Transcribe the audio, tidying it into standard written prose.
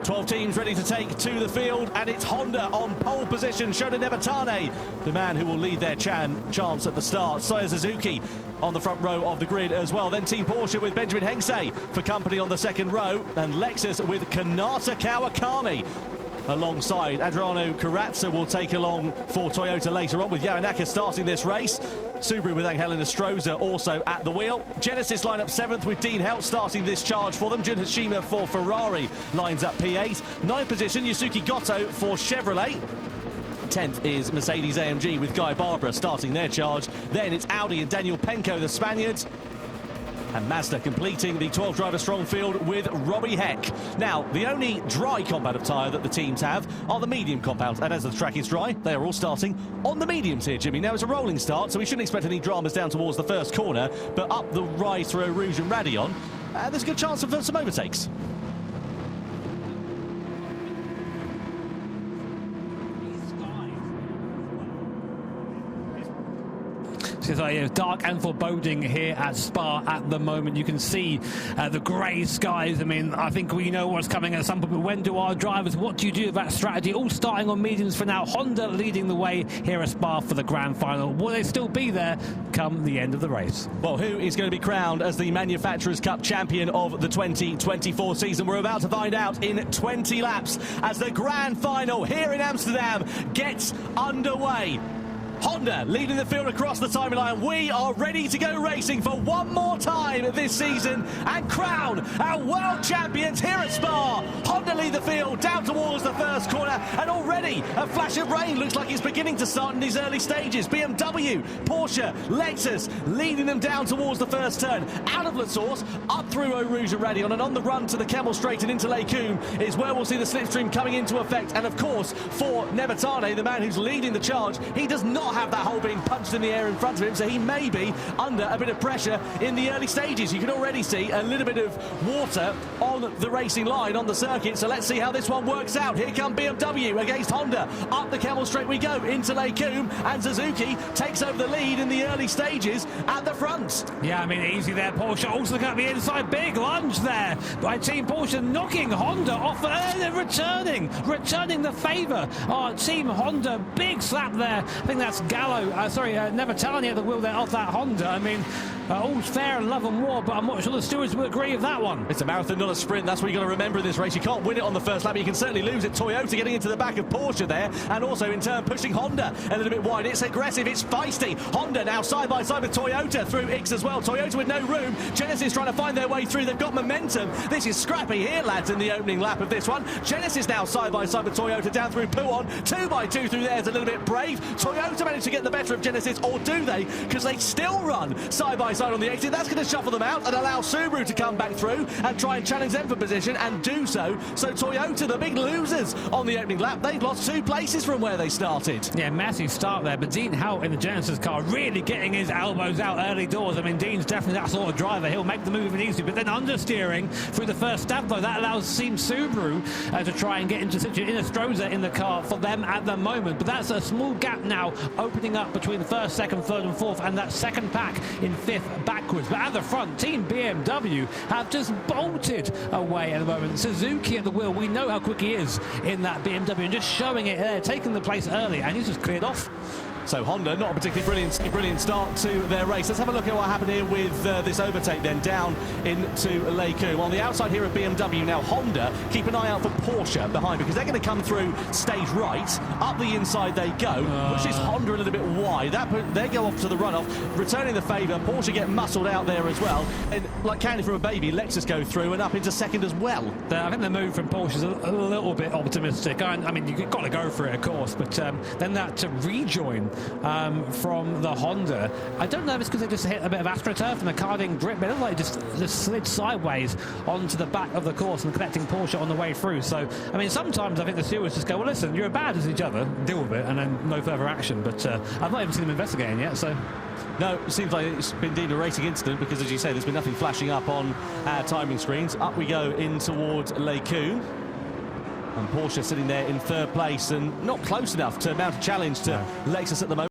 12 teams ready to take to the field, and it's Honda on pole position. Shota Nevatane, the man who will lead their chance at the start. Saya Suzuki on the front row of the grid as well. Then Team Porsche with Benjamin Hengse for company on the second row, and Lexus with Kanata Kawakami alongside. Adriano Corazza will take along for Toyota later on, with Yamanaka starting this race. Subaru with Angelina Stroza also at the wheel. Genesis line up 7th with Dean Helt starting this charge for them. Jun Hashima for Ferrari lines up P8. 9th position, Yusuke Goto for Chevrolet. 10th is Mercedes-AMG with Guy Barbara starting their charge. Then it's Audi and Daniel Penko, the Spaniards. And Mazda completing the 12-driver strong field with Robbie Heck. Now, the only dry compound of tyre that the teams have are the medium compounds. And as the track is dry, they are all starting on the mediums here, Jimmy. Now, it's a rolling start, so we shouldn't expect any dramas down towards the first corner. But up the rise through Eau Rouge and Raidillon, there's a good chance of some overtakes. It's dark and foreboding here at Spa at the moment. You can see the grey skies. I mean, I think we know what's coming at some point, but when do our drivers, what do you do with that strategy? All starting on mediums for now. Honda leading the way here at Spa for the grand final. Will they still be there come the end of the race? Well, who is going to be crowned as the Manufacturers' Cup champion of the 2024 season? We're about to find out in 20 laps as the grand final here in Amsterdam gets underway. Honda leading the field across the timeline. We are ready to go racing for one more time this season and crown our world champions here at Spa. Honda lead the field down towards the first corner, and already a flash of rain looks like it's beginning to start in these early stages. BMW, Porsche, Lexus leading them down towards the first turn. Out of La Source, up through Eau Rouge and Raidillon, and on the run to the Kemmel Straight and into Les Combes is where we'll see the slipstream coming into effect. And of course, for Nevatane, the man who's leading the charge, he does not have that hole being punched in the air in front of him, so he may be under a bit of pressure in the early stages. You can already see a little bit of water on the racing line on the circuit, so let's see how this one works out. Here come BMW against Honda. Up the Kemmel Straight we go into Les Combes, and Suzuki takes over the lead in the early stages at the front. Yeah, I mean, easy there. Porsche also looking at the inside. Big lunge there by Team Porsche, knocking Honda off and returning the favour. Team Honda, big slap there. I think that's Nevatane at the wheel there of that Honda. I mean, all's fair and love and war, but I'm not sure the stewards will agree with that one. It's a marathon, not a sprint. That's what you've got to remember in this race. You can't win it on the first lap, but you can certainly lose it. Toyota getting into the back of Porsche there, and also in turn pushing Honda a little bit wide. It's aggressive, it's feisty. Honda now side by side with Toyota through X as well. Toyota with no room. Genesis trying to find their way through. They've got momentum. This is scrappy here, lads, in the opening lap of this one. Genesis now side by side with Toyota down through Pouon. 2x2 through there is a little bit brave. Toyota managed to get the better of Genesis, or do they? Because they still run side by side on the exit. That's going to shuffle them out and allow Subaru to come back through and try and challenge them for position, and do so. So Toyota, the big losers on the opening lap, they've lost 2 places from where they started. Yeah, massive start there, but Dean Helt in the Genesis car really getting his elbows out early doors. I mean, Dean's definitely that sort of driver. He'll make the move if he needs to, but then understeering through the first stab, though, that allows Team Subaru to try and get into Stroza in the car for them at the moment. But that's a small gap now opening up between the first, second, third and fourth, and that second pack in 5th backwards. But at the front, Team BMW have just bolted away at the moment. Suzuki at the wheel, we know how quick he is in that BMW, and just showing it there, taking the place early, and he's just cleared off. So Honda, not a particularly brilliant start to their race. Let's have a look at what happened here with this overtake then down into Les Combes. On the outside here of BMW, now Honda, keep an eye out for Porsche behind, because they're going to come through stage right. Up the inside they go, pushes Honda a little bit wide. They go off to the runoff, returning the favour. Porsche get muscled out there as well. And like candy from a baby, Lexus go through and up into second as well. I think the move from Porsche is a little bit optimistic. I mean, you've got to go for it, of course, but then that to rejoin from the Honda. I don't know if it's because they just hit a bit of AstroTurf and the car didn't grip, but it looked like it just slid sideways onto the back of the course and connecting Porsche on the way through. So, I mean, sometimes I think the stewards just go, well, listen, you're as bad as each other, deal with it, and then no further action. But I've not even seen them investigating yet, so... No, it seems like it's been deemed a racing incident, because, as you say, there's been nothing flashing up on our timing screens. Up we go in towards Les Combes. And Porsche sitting there in 3rd place and not close enough to mount a challenge to Lexus at the moment.